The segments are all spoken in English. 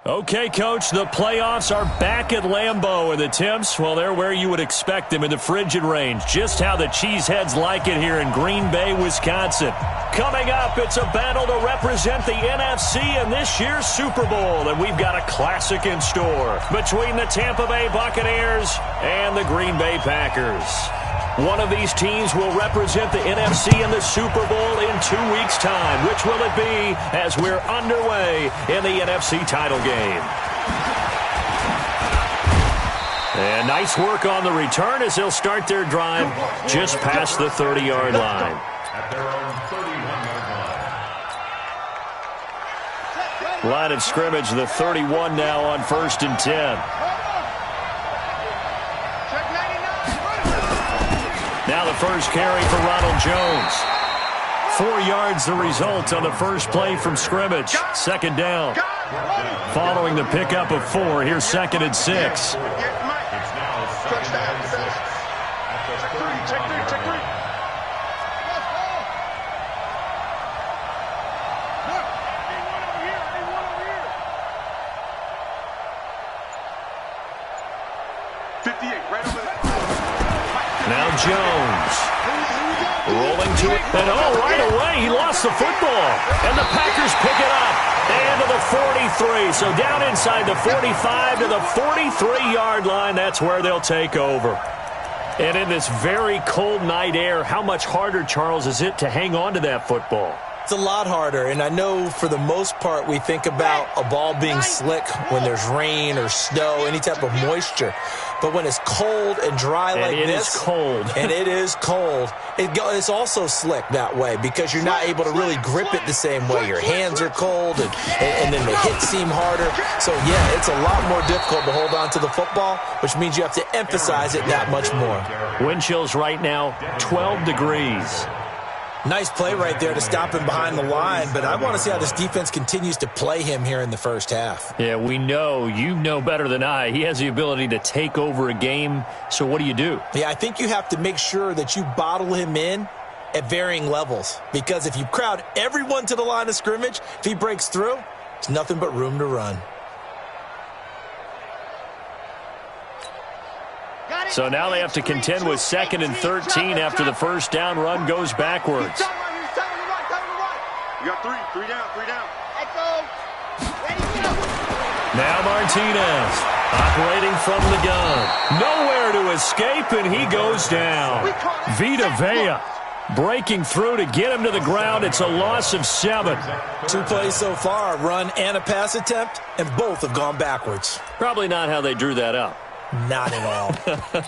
Okay, Coach, the playoffs are back at Lambeau, and the temps, well, they're where you would expect them in the frigid range. Just how the Cheeseheads like it here in Green Bay, Wisconsin. Coming up, it's a battle to represent the NFC in this year's Super Bowl, and we've got a classic in store between the Tampa Bay Buccaneers and the Green Bay Packers. One of these teams will represent the NFC in the Super Bowl in 2 weeks' time. Which will it be as we're underway in the NFC title game? And nice work on the return as they'll start their drive just past the 30-yard line. At their own 31-yard line. Line of scrimmage, the 31 now on 1st and 10. Now the first carry for Ronald Jones. 4 yards the result on the first play from scrimmage. Second down. Following the pickup of 4, here's 2nd and 6. Now Jones. Rolling to it. And right away, he lost the football. And the Packers pick it up. And to the 43. So down inside the 45 to the 43-yard line. That's where they'll take over. And in this very cold night air, how much harder, Charles, is it to hang on to that football? It's a lot harder, and I know for the most part we think about a ball being slick when there's rain or snow, any type of moisture. But when it's cold and dry like this, it is cold. And it is cold, it's also slick that way because you're not able to really grip it the same way. Your hands are cold, and then the hits seem harder. So, yeah, it's a lot more difficult to hold on to the football, which means you have to emphasize it that much more. Wind chills right now, 12 degrees. Nice play right there to stop him behind the line, but I want to see how this defense continues to play him here in the first half. Yeah, we know. You know better than I. He has the ability to take over a game, so what do you do? Yeah, I think you have to make sure that you bottle him in at varying levels, because if you crowd everyone to the line of scrimmage, if he breaks through, it's nothing but room to run. So now they have to contend with 2nd and 13 after the first down run goes backwards. You got three down. Now Martinez operating from the gun. Nowhere to escape, and he goes down. Vita Vea breaking through to get him to the ground. It's a loss of 7. 2 plays so far, a run and a pass attempt, and both have gone backwards. Probably not how they drew that up. Not at all.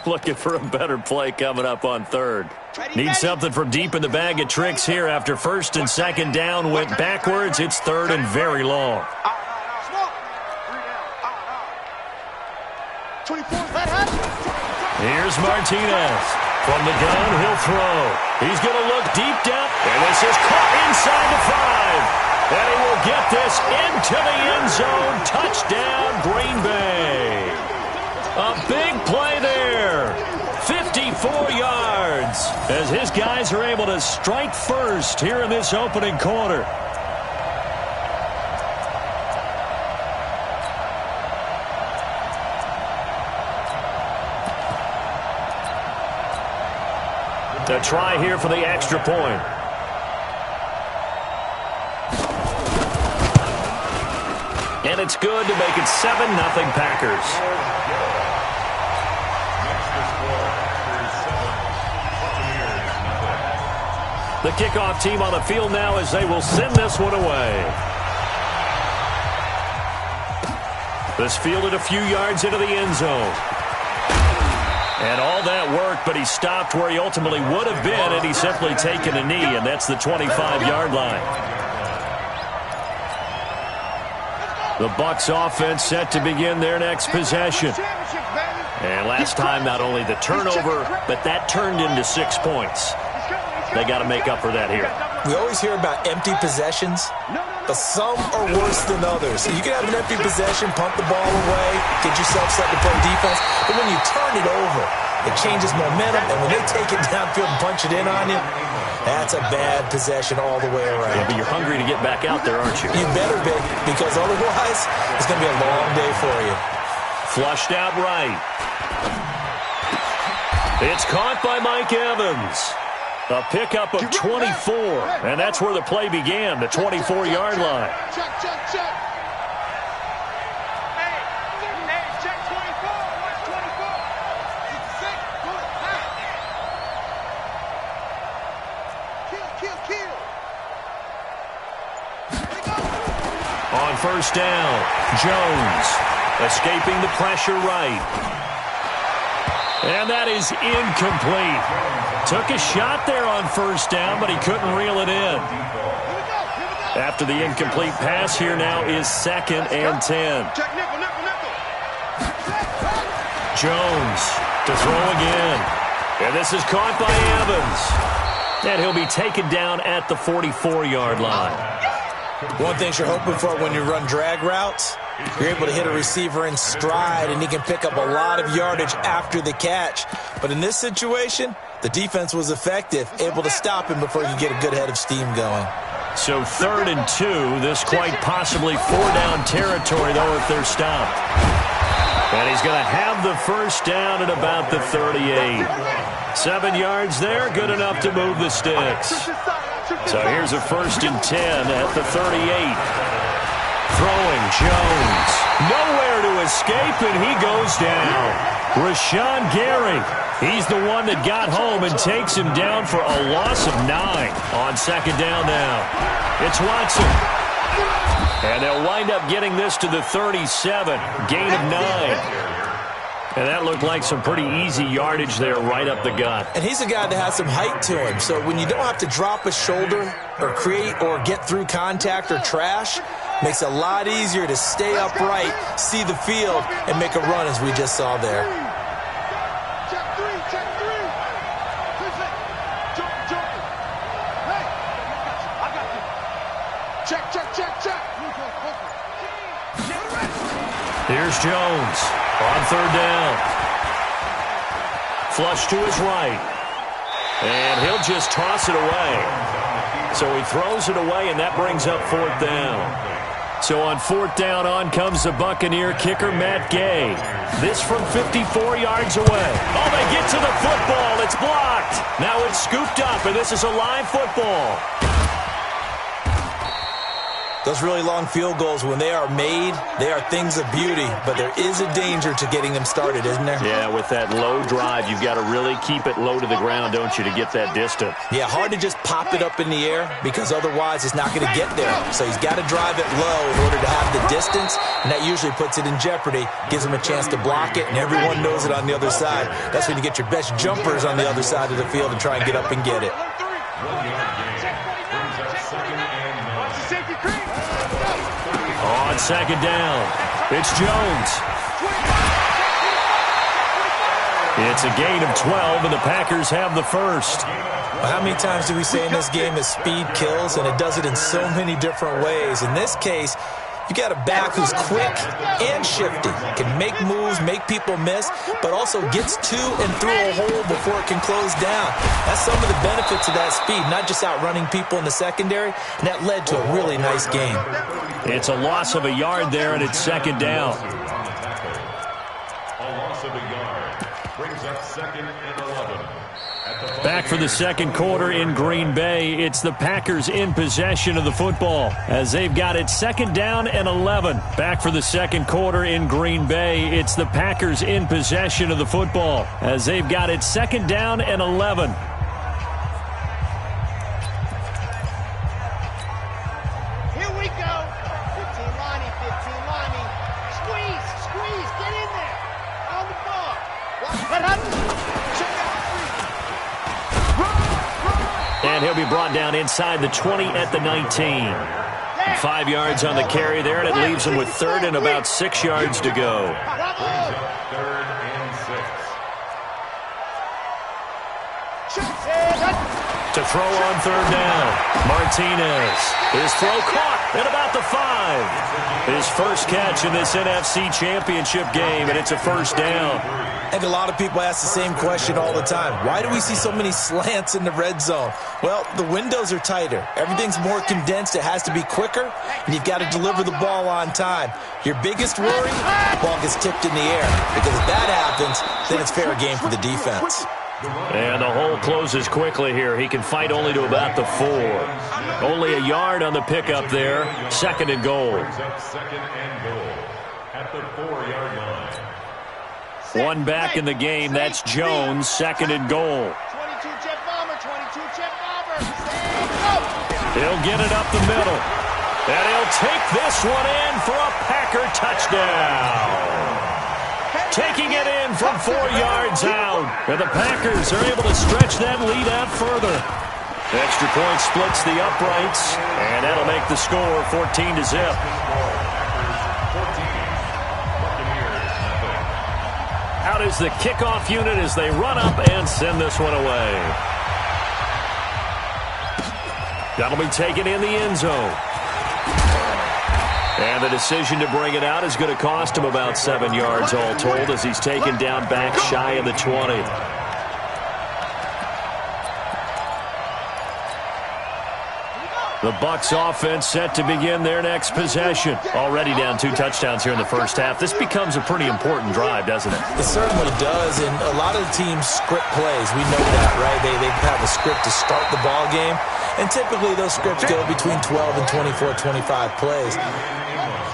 Looking for a better play coming up on 3rd. Need something from deep in the bag of tricks here after 1st and 2nd down went backwards. It's 3rd and very long. Here's Martinez. From the gun, he'll throw. He's going to look deep down. And this is caught inside the 5. And he will get this into the end zone. Touchdown, Green Bay. A big play there. 54 yards as his guys are able to strike first here in this opening quarter. A try here for the extra point. And it's good to make it 7-0 Packers. The kickoff team on the field now as they will send this one away. This fielded a few yards into the end zone. And all that work, but he stopped where he ultimately would have been, and he's simply taken a knee, and that's the 25-yard line. The Bucs offense set to begin their next possession. And last time, not only the turnover, but that turned into 6 points. They got to make up for that here. We always hear about empty possessions, but some are worse than others. You can have an empty possession, pump the ball away, get yourself set to play defense, but when you turn it over, It changes momentum, and when they take it downfield and punch it in on you, that's a bad possession all the way around. Yeah, but you're hungry to get back out there, aren't you? You better be, because otherwise it's going to be a long day for you. Flushed out right. It's caught by Mike Evans. A pickup of 24, and that's where the play began, the 24-yard line. Check, check, check. Hey, check 24. Watch 24. Sick. Good. Kill. On first down, Jones escaping the pressure right. And that is incomplete. Took a shot there on first down, but he couldn't reel it in. After the incomplete pass, here now is 2nd and 10. Check nickel. Jones to throw again. And this is caught by Evans. And he'll be taken down at the 44-yard line. One thing you're hoping for when you run drag routes, you're able to hit a receiver in stride, and he can pick up a lot of yardage after the catch. But in this situation, the defense was effective, able to stop him before he could get a good head of steam going. So 3rd and 2, this quite possibly 4-down territory, though, if they're stopped. And he's going to have the first down at about the 38. 7 yards there, good enough to move the sticks. So here's a 1st and 10 at the 38. Throwing Jones. Nowhere to escape, and he goes down. Rashawn Gary. He's the one that got home and takes him down for a loss of 9 on 2nd down now. It's Watson. And they'll wind up getting this to the 37. Gain of 9. And that looked like some pretty easy yardage there right up the gut. And he's a guy that has some height to him. So when you don't have to drop a shoulder or create or get through contact or trash, makes it a lot easier to stay upright, see the field, and make a run as we just saw there. Check 3. Jump. Hey, I got you. Check. Here's Jones on 3rd down. Flush to his right. And he'll just toss it away. So he throws it away, and that brings up 4th down. So on 4th down, on comes the Buccaneer kicker, Matt Gay. This from 54 yards away. Oh, they get to the football. It's blocked. Now it's scooped up, and this is a live football. Those really long field goals, when they are made, they are things of beauty, but there is a danger to getting them started, isn't there? Yeah, with that low drive, you've got to really keep it low to the ground, don't you, to get that distance. Yeah, hard to just pop it up in the air because otherwise it's not going to get there. So he's got to drive it low in order to have the distance, and that usually puts it in jeopardy, gives him a chance to block it, and everyone knows it on the other side. That's when you get your best jumpers on the other side of the field and try and get up and get it. On 2nd down, it's Jones. It's a gain of 12, and the Packers have the first. Well, how many times do we say in this game that speed kills, and it does it in so many different ways? In this case, you got a back who's quick and shifty, can make moves, make people miss, but also gets to and through a hole before it can close down. That's some of the benefits of that speed, not just outrunning people in the secondary, and that led to a really nice game. It's a loss of a yard there, and it's 2nd down. A loss of a yard brings up 2nd and 11. Back for the second quarter in Green Bay. It's the Packers in possession of the football as they've got it 2nd down and 11. Back for the second quarter in Green Bay. It's the Packers in possession of the football as they've got it 2nd down and 11. Here we go. 15 Lonnie. Squeeze. Get in there. On the ball. What happened? And he'll be brought down inside the 20 at the 19. 5 yards on the carry there, and it leaves him with 3rd and about 6 yards to go. 3rd and 6. To throw on third down. Martinez. His throw caught at about the 5. His first catch in this NFC Championship game, and it's a first down. I think a lot of people ask the same question all the time. Why do we see so many slants in the red zone? Well, the windows are tighter. Everything's more condensed. It has to be quicker, and you've got to deliver the ball on time. Your biggest worry, the ball gets tipped in the air. Because if that happens, then it's fair game for the defense. And the hole closes quickly here. He can fight only to about the 4. Only a yard on the pickup there. Second and goal. Second and goal at the 4-yard line. One back in the game. That's Jones. Second and goal. 22 jet bomber, 22 jet bomber. Go! He'll get it up the middle. And he'll take this one in for a Packer touchdown. Taking it in from 4 yards out. And the Packers are able to stretch that lead out further. Extra point splits the uprights. And that'll make the score 14-0. Out is the kickoff unit as they run up and send this one away. That'll be taken in the end zone. And the decision to bring it out is going to cost him about 7 yards all told as he's taken down back shy of the 20. The Bucs offense set to begin their next possession. Already down 2 touchdowns here in the first half. This becomes a pretty important drive, doesn't it? It certainly does, and a lot of the teams script plays. We know that, right? They have a script to start the ball game, and typically those scripts go between 12 and 24, 25 plays.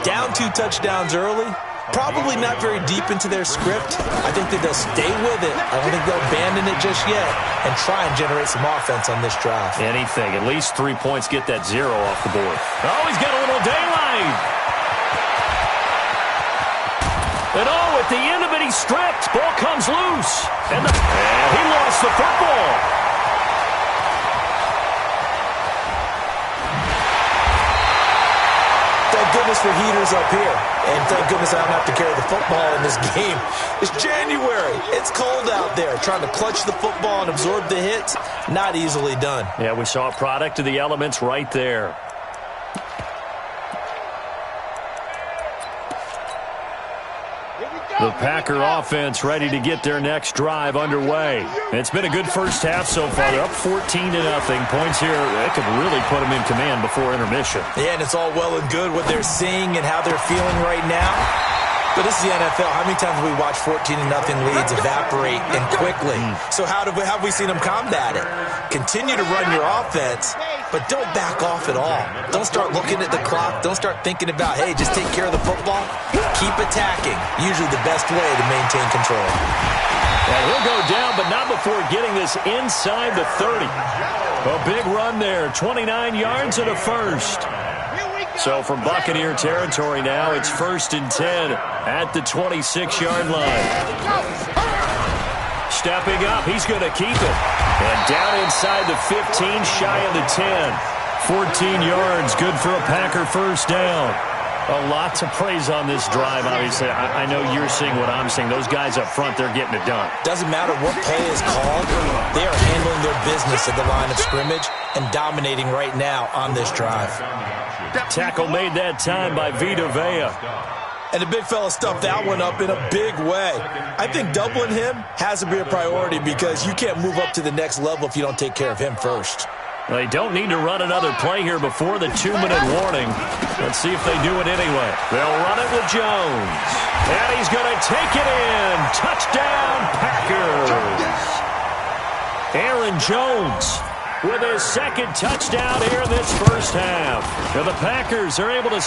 Down 2 touchdowns early, probably not very deep into their script. I think that they'll stay with it. I don't think they'll abandon it just yet and try and generate some offense on this drive. Anything. At least 3 points, get that 0 off the board. Oh, he's got a little daylight. And at the end of it, he's stripped. Ball comes loose. And he lost the football. Thank goodness for heaters up here. And thank goodness I don't have to carry the football in this game. It's January. It's cold out there. Trying to clutch the football and absorb the hits, not easily done. Yeah, we saw a product of the elements right there. The Packer offense ready to get their next drive underway. It's been a good first half so far. They're up 14-0. Points here, that could really put them in command before intermission. Yeah, and it's all well and good what they're seeing and how they're feeling right now. But this is the NFL. How many times have we watched 14-0 leads evaporate and quickly? So how have we seen them combat it? Continue to run your offense, but don't back off at all. Don't start looking at the clock. Don't start thinking about, hey, just take care of the football. Keep attacking. Usually the best way to maintain control. And he'll go down, but not before getting this inside the 30. A big run there. 29 yards and a first. So from Buccaneer territory now, it's 1st and 10 at the 26-yard line. Stepping up, he's going to keep it. And down inside the 15, shy of the 10. 14 yards, good for a Packer first down. A lot to praise on this drive, obviously. I know you're seeing what I'm seeing. Those guys up front, they're getting it done. Doesn't matter what play is called. They are handling their business at the line of scrimmage and dominating right now on this drive. Tackle made that time by Vita Vea. And the big fella stuffed that one up in a big way. I think doubling him has to be a priority because you can't move up to the next level if you don't take care of him first. They don't need to run another play here before the 2-minute warning. Let's see if they do it anyway. They'll run it with Jones. And he's going to take it in. Touchdown, Packers. Aaron Jones with his second touchdown here in this first half. And the Packers are able to